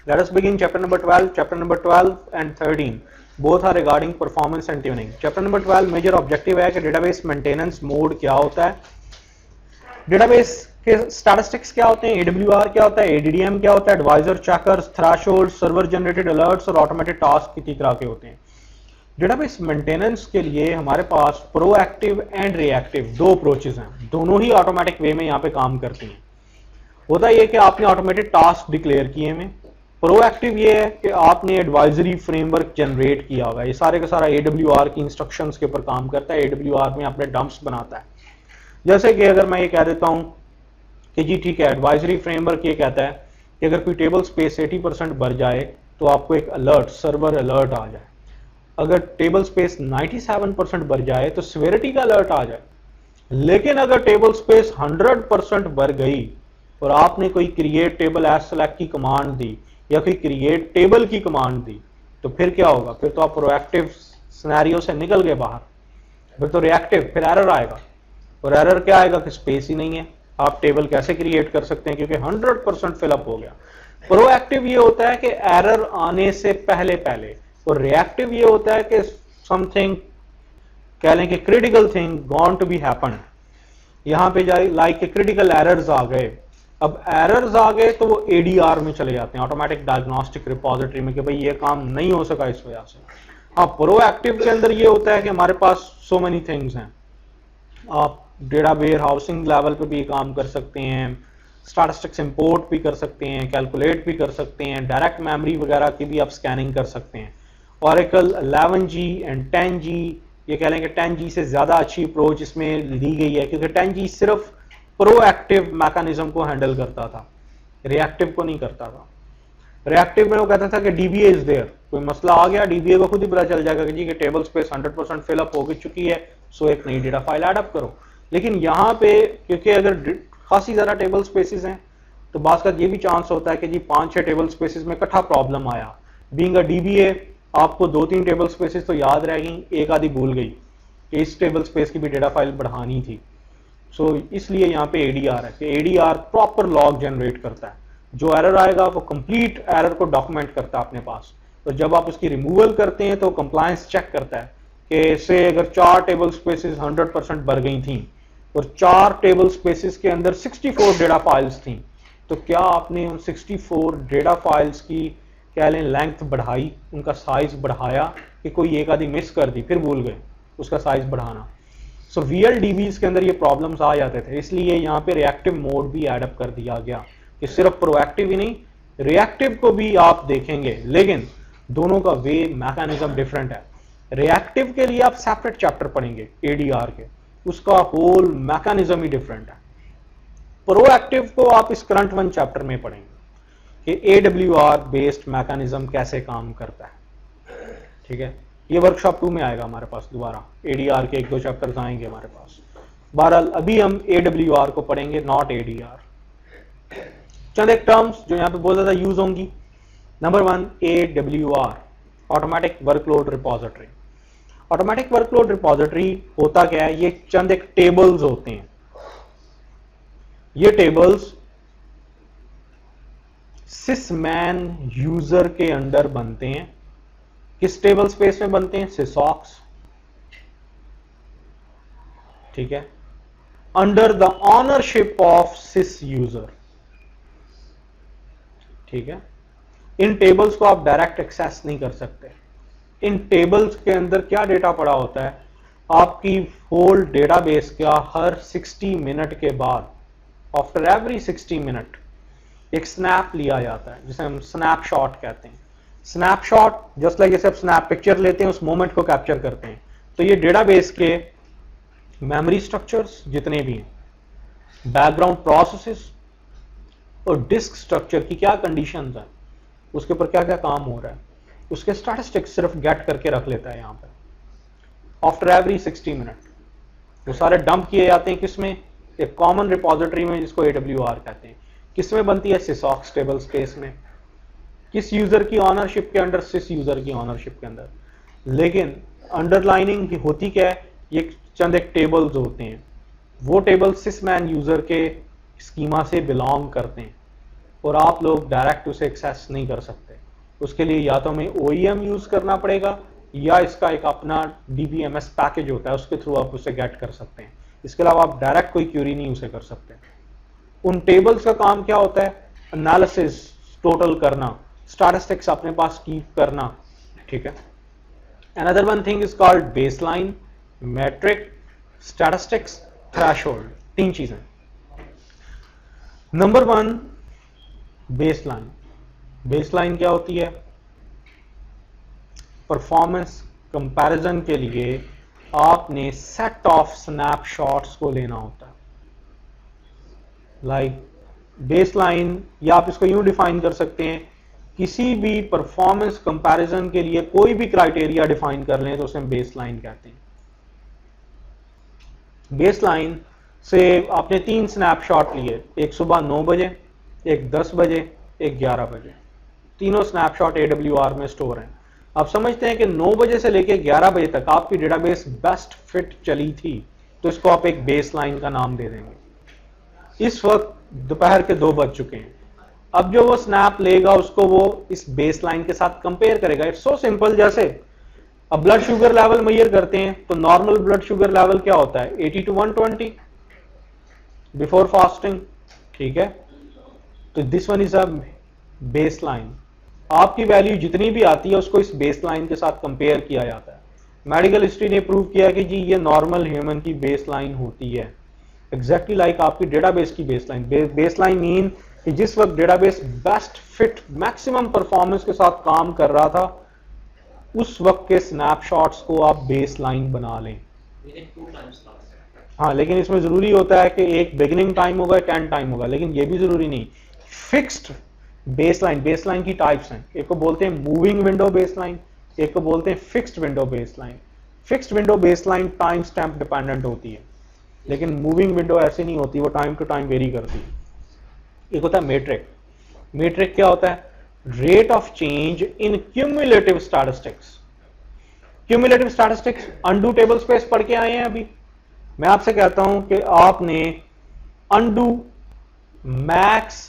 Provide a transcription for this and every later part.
Let us begin chapter number 12. Chapter number 12 and 13 both are regarding performance and tuning. Chapter number 12 major objective है कि database maintenance mode क्या होता है, database के statistics क्या होते हैं, AWR क्या होता है, ADDM क्या होता है, advisor, checkers, threshold, server generated alerts और ऑटोमेटेड टास्क कितनी तरह के होते हैं। डेटाबेस मेंटेनेंस के लिए हमारे पास प्रोएक्टिव एंड रिएक्टिव दो अप्रोचेस हैं, दोनों ही ऑटोमेटिक वे में यहाँ पे काम करती हैं। होता यह कि आपने ऑटोमेटेड टास्क डिक्लेयर किए हैं, प्रोएक्टिव ये है कि आपने एडवाइजरी फ्रेमवर्क जनरेट किया होगा। ये सारे का सारा AWR की इंस्ट्रक्शंस के ऊपर काम करता है, AWR में अपने डंप्स बनाता है। जैसे कि अगर मैं ये कह देता हूं कि जी ठीक है, एडवाइजरी फ्रेमवर्क ये कहता है कि अगर कोई टेबल स्पेस 80% भर जाए तो आपको एक अलर्ट, सर्वर अलर्ट आ जाए। अगर टेबल स्पेस 97% भर जाए तो सिवियरिटी का अलर्ट आ जाए। लेकिन अगर टेबल स्पेस 100% भर गई और आपने कोई क्रिएट टेबल एज सेलेक्ट की कमांड दी या कोई क्रिएट टेबल की कमांड दी तो फिर क्या होगा, फिर तो आप प्रोएक्टिव सिनेरियो से निकल गए बाहर, फिर तो रिएक्टिव, फिर एरर आएगा। और एरर क्या आएगा कि स्पेस ही नहीं है, आप टेबल कैसे क्रिएट कर सकते हैं क्योंकि 100% फिलअप हो गया। प्रोएक्टिव ये होता है कि एरर आने से पहले पहले, और रिएक्टिव ये होता है कि समथिंग कह लें कि critical thing gone to be happen, यहां पे जाए लाइक क्रिटिकल एरर्स आ गए। अब एरर्स आ गए तो वो ADR में चले जाते हैं, ऑटोमेटिक डायग्नोस्टिक रिपोजिटरी में, कि भाई ये काम नहीं हो सका इस वजह से। अब प्रोएक्टिव के अंदर ये होता है कि हमारे पास सो मेनी थिंग्स हैं, आप डेटा वेयर हाउसिंग लेवल पे भी काम कर सकते हैं, स्टैटिस्टिक्स इंपोर्ट भी कर सकते हैं, कैलकुलेट भी कर सकते हैं, डायरेक्ट मेमोरी वगैरह की भी आप स्कैनिंग कर सकते हैं। Oracle 11G एंड 10G, ये कह लें कि 10G से ज़्यादा अच्छी अप्रोच इसमें ली गई है क्योंकि 10G सिर्फ प्रोएक्टिव मैकेनिज्म को हैंडल करता था, रिएक्टिव को नहीं करता था। रिएक्टिव में वो कहता था कि DBA इज देयर, कोई मसला आ गया DBA को खुद ही पता चल जाएगा कि जी कि टेबल स्पेस 100% फिलअप हो चुकी है, सो एक नई डेटा फाइल एडअप करो। लेकिन यहाँ पे क्योंकि अगर खासी ज़्यादा टेबल स्पेसिस हैं तो बात का ये भी चांस होता है कि जी 5-6 टेबल स्पेसिस में इकट्ठा प्रॉब्लम आया। बीइंग अ DBA आपको 2-3 टेबल स्पेसिस तो याद रह गई, एक आधी भूल गई कि इस टेबल स्पेस की भी डेटा फाइल बढ़ानी थी। सो इसलिए यहाँ पे ADR है कि ADR प्रॉपर लॉग जनरेट करता है, जो एरर आएगा वो कंप्लीट एरर को डॉक्यूमेंट करता है अपने पास। तो जब आप उसकी रिमूवल करते हैं तो कंप्लायंस चेक करता है कि से अगर 4 टेबल स्पेसिस 100% भर गई थी और 4 टेबल स्पेसिस के अंदर 64 डेटा फाइल्स थी, तो क्या आपने उन 64 डेटा फाइल्स की कह लें लेंथ बढ़ाई, उनका साइज बढ़ाया, कि कोई एक आधी मिस कर दी फिर भूल गए उसका साइज बढ़ाना। सो VLDBs के अंदर ये प्रॉब्लम्स आ जाते थे, इसलिए यहाँ पे रिएक्टिव मोड भी एडअप कर दिया गया कि सिर्फ प्रोएक्टिव ही नहीं रिएक्टिव को भी आप देखेंगे, लेकिन दोनों का वे मैकेनिज्म डिफरेंट है। रिएक्टिव के लिए आप सेपरेट चैप्टर पढ़ेंगे ADR के, उसका होल मैकेनिज्म ही डिफरेंट है। प्रोएक्टिव को आप इस करंट 1 चैप्टर में पढ़ेंगे कि AWR बेस्ड मैकेनिज्म कैसे काम करता है। ठीक है, ये वर्कशॉप 2 में आएगा हमारे पास, दोबारा ADR के 1-2 चैप्टर्स आएंगे हमारे पास। बहरहाल अभी हम AWR को पढ़ेंगे, नॉट ADR। चंद एक टर्म्स जो यहाँ पे बहुत ज्यादा यूज होंगी। Number 1 AWR, automatic workload repository. Automatic workload repository होता क्या है, ये चंद एक टेबल्स होते हैं। ये टेबल्स सिसमैन यूजर के अंडर बनते हैं। किस टेबल स्पेस में बनते हैं, सिसऑक्स। ठीक है, under the ownership of sys user. ठीक है, इन टेबल्स को आप डायरेक्ट एक्सेस नहीं कर सकते। इन टेबल्स के अंदर क्या डेटा पड़ा होता है, आपकी होल डेटाबेस का हर 60 मिनट के बाद, आफ्टर एवरी 60 मिनट एक स्नैप लिया जाता है जिसे हम स्नैपशॉट कहते हैं। स्नैपशॉट जस्ट लाइक जैसे आप स्नैप पिक्चर लेते हैं, उस मोमेंट को कैप्चर करते हैं। तो ये डेटाबेस के मेमोरी स्ट्रक्चर्स जितने भी हैं, बैकग्राउंड प्रोसेसेस और डिस्क स्ट्रक्चर की क्या कंडीशंस हैं, उसके ऊपर क्या क्या काम हो रहा है, उसके स्टैटिस्टिक्स सिर्फ गेट करके रख लेता है यहाँ पे। आफ्टर एवरी 60 मिनट वो सारे डंप किए जाते हैं किसमें, एक कॉमन रिपोजिटरी में जिसको AWR कहते हैं। किसमें बनती है, सिसऑक्स टेबल स्पेस में। किस यूजर की ऑनरशिप के अंडर, सिस यूजर की ऑनरशिप के अंदर। लेकिन अंडरलाइनिंग होती क्या है, ये चंद एक टेबल्स होते हैं, वो टेबल सिसमैन यूजर के स्कीमा से बिलोंग करते हैं। और आप लोग डायरेक्ट उसे एक्सेस नहीं कर सकते। उसके लिए या तो हमें OEM यूज़ करना पड़ेगा या इसका एक अपना DBMS पैकेज होता है, उसके थ्रू आप उसे गेट कर सकते हैं। इसके अलावा आप डायरेक्ट कोई क्यूरी नहीं उसे कर सकते। उन टेबल्स का काम क्या होता है? एनालिसिस, टोटल करना, स्टैटिस्टिक्स अपने पास कीप करना, ठीक है। Another one thing is called baseline, metric, statistics, threshold। तीन चीजें। Number 1 baseline. बेसलाइन क्या होती है? परफॉर्मेंस कंपैरिजन के लिए आपने सेट ऑफ स्नैपशॉट्स को लेना होता है। लाइक बेसलाइन, या आप इसको यूं डिफाइन कर सकते हैं, किसी भी परफॉर्मेंस कंपैरिजन के लिए कोई भी क्राइटेरिया डिफाइन कर लें तो उसे बेसलाइन कहते हैं। बेसलाइन से आपने 3 स्नैपशॉट लिए, एक सुबह 9 बजे, एक 10 बजे, एक 11 बजे। तीनों स्नैपशॉट AWR में स्टोर हैं। आप समझते हैं कि 9 बजे से लेकर 11 बजे तक आपकी डेटाबेस बेस्ट फिट चली थी, तो इसको आप एक बेसलाइन का नाम दे देंगे। इस वक्त दोपहर के 2 बज चुके हैं। अब जो वो स्नैप लेगा उसको वो इस बेसलाइन के साथ कंपेयर करेगा। It's so simple. जैसे अब ब्लड शुगर लेवल मेजर करते हैं तो नॉर्मल ब्लड शुगर लेवल क्या होता है? 80 to 120 बिफोर फास्टिंग, ठीक है। तो this one is a baseline. आपकी वैल्यू जितनी भी आती है उसको इस बेसलाइन के साथ कंपेयर किया जाता है। मेडिकल हिस्ट्री ने प्रूव किया कि जी ये नॉर्मल ह्यूमन की बेसलाइन होती है, एग्जैक्टली लाइक आपकी डेटाबेस की बेसलाइन। बेसलाइन मीन कि जिस वक्त database best fit maximum performance के साथ काम कर रहा था, उस वक्त के स्नैपशॉट्स को आप बेसलाइन बना लें। हाँ, लेकिन इसमें जरूरी होता है कि एक बिगिनिंग टाइम होगा, 10 टाइम होगा, लेकिन ये भी जरूरी नहीं। फिक्स्ड बेसलाइन, बेसलाइन की टाइप्स हैं। एक को बोलते हैं मूविंग विंडो बेसलाइन, एक को बोलते हैं fixed window baseline. Fixed window baseline time stamp dependent होती है, लेकिन मूविंग विंडो ऐसी नहीं होती, वो टाइम टू टाइम वेरी करती है। एक होता है मेट्रिक। मेट्रिक क्या होता है? Rate of change in cumulative statistics. Cumulative statistics undo table space पढ़ के आए हैं अभी। मैं आपसे कहता हूं कि आपने undo, max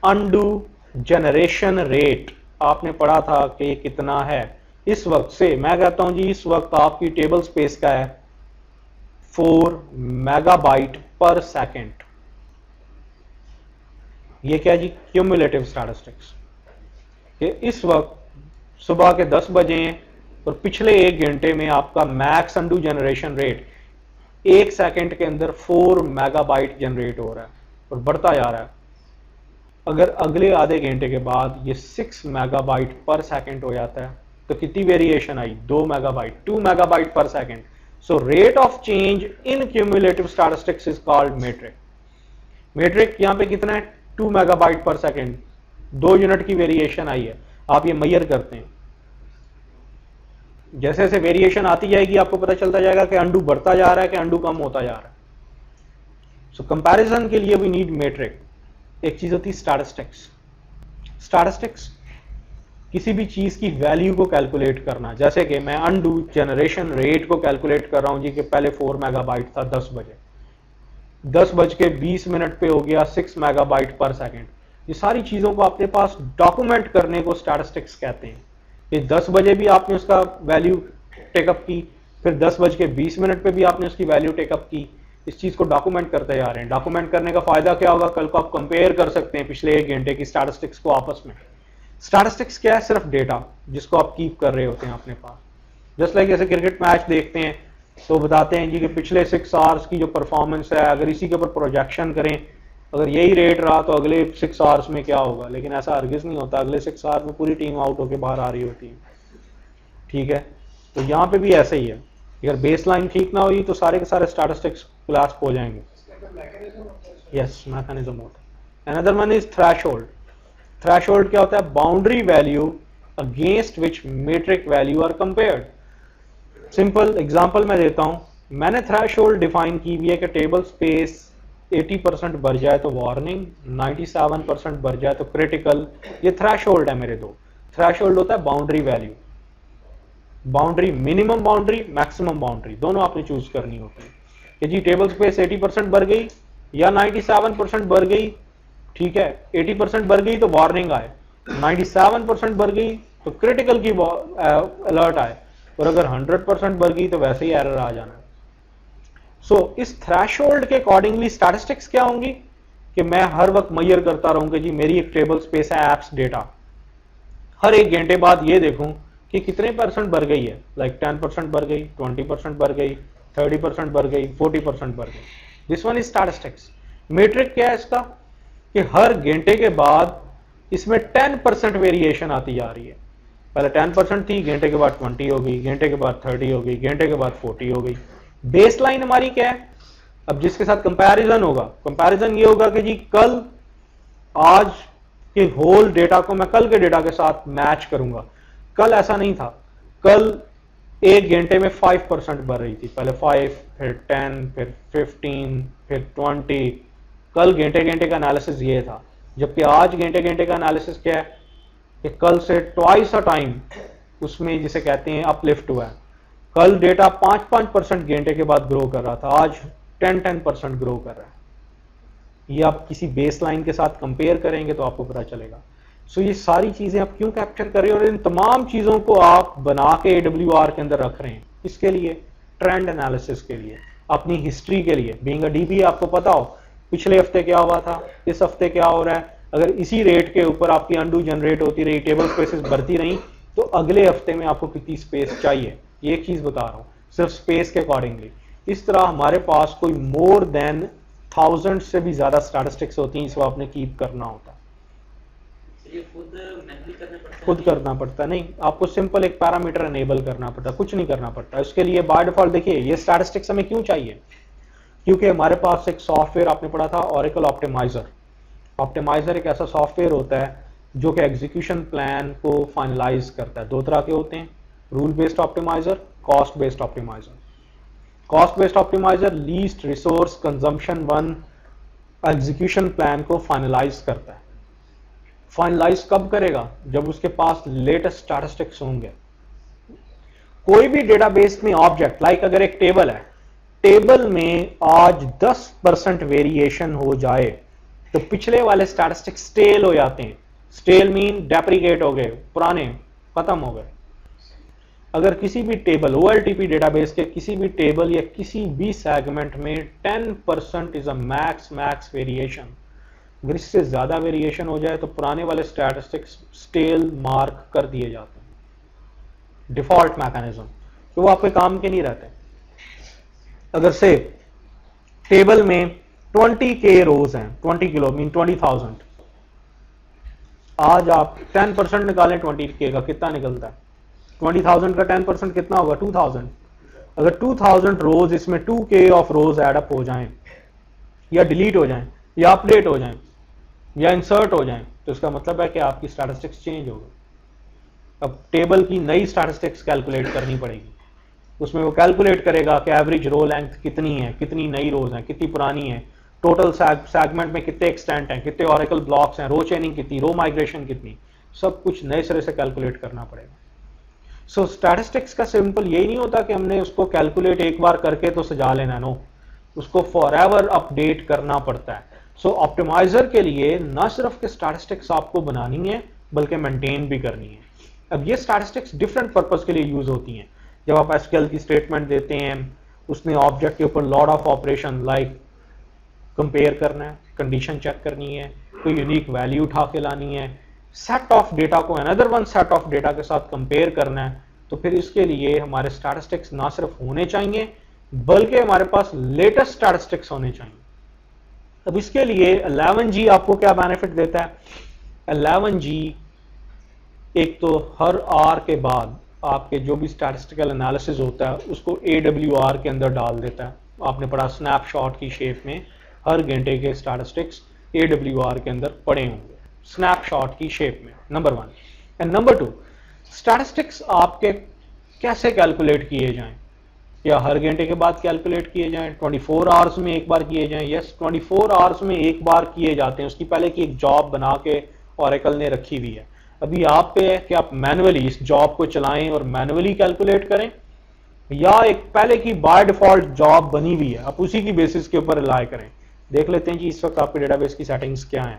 undo generation rate आपने पढ़ा था कि कितना है। इस वक्त से मैं कहता हूं जी, इस वक्त आपकी टेबल स्पेस का है 4 मेगाबाइट पर सेकेंड। ये क्या जी? Cumulative statistics. इस वक्त सुबह के 10 बजे हैं और पिछले 1 घंटे में आपका max undo generation rate 1 second के अंदर 4 मेगाबाइट जनरेट हो रहा है और बढ़ता जा रहा है। अगर अगले आधे घंटे के बाद ये 6 मेगाबाइट पर सेकंड हो जाता है तो कितनी वेरिएशन आई? 2 megabyte, 2 megabyte per second. So rate of change in cumulative statistics is called metric. Metric यहां पे कितना है? 2 मेगाबाइट पर सेकंड, 2 यूनिट की वेरिएशन आई है। आप ये मेजर करते हैं, जैसे जैसे वेरिएशन आती जाएगी आपको पता चलता जाएगा कि अनडू बढ़ता जा रहा है कि अनडू कम होता जा रहा है। सो कंपैरिजन के लिए वी नीड मेट्रिक। एक चीज होती है स्टैटिस्टिक्स। स्टैटिस्टिक्स किसी भी चीज की वैल्यू को कैलकुलेट करना। जैसे कि मैं अनडू जनरेशन रेट को कैलकुलेट कर रहा हूं जी, कि पहले 4 मेगाबाइट था 10 बजे, 10:20 पे हो गया 6 मेगाबाइट पर सेकंड। ये सारी चीजों को अपने पास डॉक्यूमेंट करने को स्टैटिस्टिक्स कहते हैं। कि 10 बजे भी आपने उसका वैल्यू टेकअप की, फिर 10:20 पे भी आपने उसकी वैल्यू टेकअप की। इस चीज को डॉक्यूमेंट करते जा रहे हैं। डॉक्यूमेंट करने का फायदा क्या होगा? कल को आप कंपेयर कर सकते हैं पिछले 1 घंटे की स्टैटिस्टिक्स को आपस में। स्टैटिस्टिक्स क्या है? सिर्फ डेटा जिसको आप कीप कर रहे होते हैं अपने पास। जस्ट लाइक जैसे क्रिकेट मैच देखते हैं तो बताते हैं जी कि पिछले 6 आवर्स की जो परफॉर्मेंस है, अगर इसी के ऊपर प्रोजेक्शन करें, अगर यही रेट रहा तो अगले 6 आवर्स में क्या होगा। लेकिन ऐसा हरगिज नहीं होता। अगले 6 आवर्स में पूरी टीम आउट होकर बाहर आ रही होती है, ठीक है। तो यहाँ पे भी ऐसे ही है। अगर बेसलाइन ठीक ना हुई तो सारे के सारे स्टैटिस्टिक्स क्लास हो जाएंगे। यस, मैकेनिज्म होता है। Another one is threshold. Threshold क्या होता है? Boundary value against which metric value are compared. Simple example मैं देता हूं। मैंने थ्रेशोल्ड डिफाइन की हुई है कि टेबल स्पेस 80% भर जाए तो वार्निंग, 97% भर जाए तो क्रिटिकल। ये थ्रेशोल्ड है मेरे दो। थ्रेशोल्ड होता है boundary value. Boundary, minimum boundary, maximum boundary, दोनों आपने चूज करनी होती है कि जी टेबल स्पेस 80% भर गई या 97% भर गई, ठीक है, 80% बढ़ गई तो वार्निंग आए, 97% बढ़ गई तो क्रिटिकल की अलर्ट आए, और अगर 100% बढ़ गई तो वैसे ही एरर आ जाना। सो इस थ्रेशोल्ड के अकॉर्डिंगली स्टैटिस्टिक्स क्या होंगी कि मैं हर वक्त मेजर करता रहूंगा जी मेरी एक टेबल स्पेस है एप्स डेटा, हर एक घंटे बाद ये देखूं कि कितने परसेंट बढ़ गई है, लाइक 10% बढ़ गई, 20% बढ़ गई, 30% बढ़ गई, 40% बढ़ गई। This one is statistics. Metric क्या है इसका कि हर घंटे के बाद इसमें 10% वेरिएशन आती जा रही है। पहले 10% थी, घंटे के बाद 20 हो गई, घंटे के बाद 30 हो गई, घंटे के बाद 40 हो गई। बेस लाइन हमारी क्या है, अब जिसके साथ कंपैरिजन होगा, कंपैरिजन ये होगा कि जी कल आज के होल डेटा को मैं कल के डेटा के साथ मैच करूंगा। कल ऐसा नहीं था, कल एक घंटे में 5% बढ़ रही थी, पहले 5, फिर 10, फिर 15, फिर 20। कल घंटे घंटे का एनालिसिस ये था, जबकि आज घंटे घंटे का एनालिसिस क्या है कि कल से ट्वाइस अ टाइम उसमें जिसे कहते हैं अपलिफ्ट हुआ है। कल डेटा 5% घंटे के बाद ग्रो कर रहा था, आज 10% ग्रो कर रहा है। ये आप किसी बेस लाइन के साथ कंपेयर करेंगे तो आपको पता चलेगा। सो ये सारी चीजें आप क्यों कैप्चर कर रहे हैं और इन तमाम चीजों को आप बना के AWR के अंदर रख रहे हैं, किसके लिए? ट्रेंड एनालिसिस के लिए, अपनी हिस्ट्री के लिए। बीइंग अ DB आपको पता हो पिछले हफ्ते क्या हुआ था, इस हफ्ते क्या हो रहा है। अगर इसी रेट के ऊपर आपकी अनडू जनरेट होती रही, टेबल स्पेसेस बढ़ती रही, तो अगले हफ्ते में आपको कितनी स्पेस चाहिए, ये एक चीज बता रहा हूं, सिर्फ स्पेस के अकॉर्डिंगली। इस तरह हमारे पास कोई मोर देन 1000 से भी ज्यादा स्टैटिस्टिक्स होती हैं, इसको आपने कीप करना होता है। ये खुद मैनुअली करना पड़ता है? खुद करना पड़ता नहीं, आपको सिंपल एक पैरामीटर एनेबल करना पड़ता, कुछ नहीं करना पड़ता। इसके लिए बाय डिफॉल्ट देखिए ये स्टैटिस्टिक्स हमें क्यों चाहिए, क्योंकि हमारे पास एक सॉफ्टवेयर आपने पढ़ा था ऑरेकल ऑप्टिमाइजर। ऑप्टिमाइजर एक ऐसा सॉफ्टवेयर होता है जो कि एग्जीक्यूशन प्लान को फाइनलाइज करता है। दो तरह के होते हैं, rule based optimiser, cost based optimiser. Cost based optimiser least resource consumption one execution plan को फाइनलाइज करता है। फाइनलाइज कब करेगा? जब उसके पास लेटेस्ट स्टैटिस्टिक्स होंगे। कोई भी डेटाबेस में ऑब्जेक्ट लाइक अगर एक टेबल है, टेबल में आज 10% वेरिएशन हो जाए तो पिछले वाले स्टैटिस्टिक्स स्टेल हो जाते हैं। स्टेल मीन डेप्रिकेट हो गए, पुराने खत्म हो गए। अगर किसी भी टेबल OLTP डेटाबेस के किसी भी टेबल या किसी भी सेगमेंट में 10% इज अ मैक्स वेरिएशन, अगर इससे ज्यादा वेरिएशन हो जाए तो पुराने वाले स्टैटिस्टिक्स स्टेल मार्क कर दिए जाते हैं। डिफॉल्ट मैकेनिज्म, तो वो आपके काम के नहीं रहते। अगर से टेबल में 20K रोज हैं, 20 किलो मीन 20,000, आज आप 10% निकालें 20K का, कितना निकलता है? 20,000 का 10% कितना होगा? 2,000। अगर 2,000 रोज इसमें 2K ऑफ रोज एडअप हो जाएं या डिलीट हो जाएं या अपडेट हो जाएं या इंसर्ट हो जाएं, तो इसका मतलब है कि आपकी स्टैटिस्टिक्स चेंज होगी। अब टेबल की नई स्टैटिस्टिक्स कैलकुलेट करनी पड़ेगी। उसमें वो कैलकुलेट करेगा कि एवरेज रो लेंथ कितनी है, कितनी नई रोज हैं, कितनी पुरानी है, टोटल सेगमेंट में कितने एक्सटेंट हैं, कितने ऑरेकल ब्लॉक्स हैं, रो चेनिंग कितनी, रो माइग्रेशन कितनी, सब कुछ नए सिरे से कैलकुलेट करना पड़ेगा। सो स्टैटिस्टिक्स का सिंपल यही नहीं होता कि हमने उसको कैलकुलेट एक बार करके तो सजा लेना, नो, उसको फॉरएवर अपडेट करना पड़ता है। सो ऑप्टिमाइजर के लिए ना सिर्फ के स्टैटिस्टिक्स आपको बनानी है बल्कि मेंटेन भी करनी है। अब ये स्टैटिस्टिक्स डिफरेंट पर्पस के लिए यूज होती हैं। जब आप SQL की स्टेटमेंट देते हैं, उसने ऑब्जेक्ट के ऊपर lot of operation like compare करना है, कंडीशन चेक करनी है, कोई यूनिक वैल्यू उठा के लानी है, सेट ऑफ डेटा को another one set of data के साथ कंपेयर करना है, तो फिर इसके लिए हमारे स्टैटिस्टिक्स ना सिर्फ होने चाहिए बल्कि हमारे पास लेटेस्ट स्टैटिस्टिक्स होने चाहिए। अब इसके लिए 11G आपको क्या बेनिफिट देता है? 11G एक तो हर आर के बाद आपके जो भी स्टैटिस्टिकल एनालिसिस होता है उसको AWR के अंदर डाल देता है। आपने पढ़ा स्नैपशॉट की शेप में हर घंटे के स्टैटिस्टिक्स AWR के अंदर पड़े होंगे, स्नैपशॉट की शेप में, नंबर 1। एंड नंबर 2, स्टैटिस्टिक्स आपके कैसे कैलकुलेट किए जाएं? या हर घंटे के बाद कैलकुलेट किए जाएं, 24 आवर्स में एक बार किए जाएं? यस, 24 आवर्स में एक बार किए जाते हैं। उसकी पहले की एक जॉब बना के ऑरेकल ने रखी हुई है। अभी आप पे है कि आप मैनुअली इस जॉब को चलाएं और मैनुअली कैलकुलेट करें, या एक पहले की बाय डिफॉल्ट जॉब बनी हुई है आप उसी की बेसिस के ऊपर रिलाय करें। देख लेते हैं जी इस वक्त आपके डेटाबेस की सेटिंग्स क्या हैं।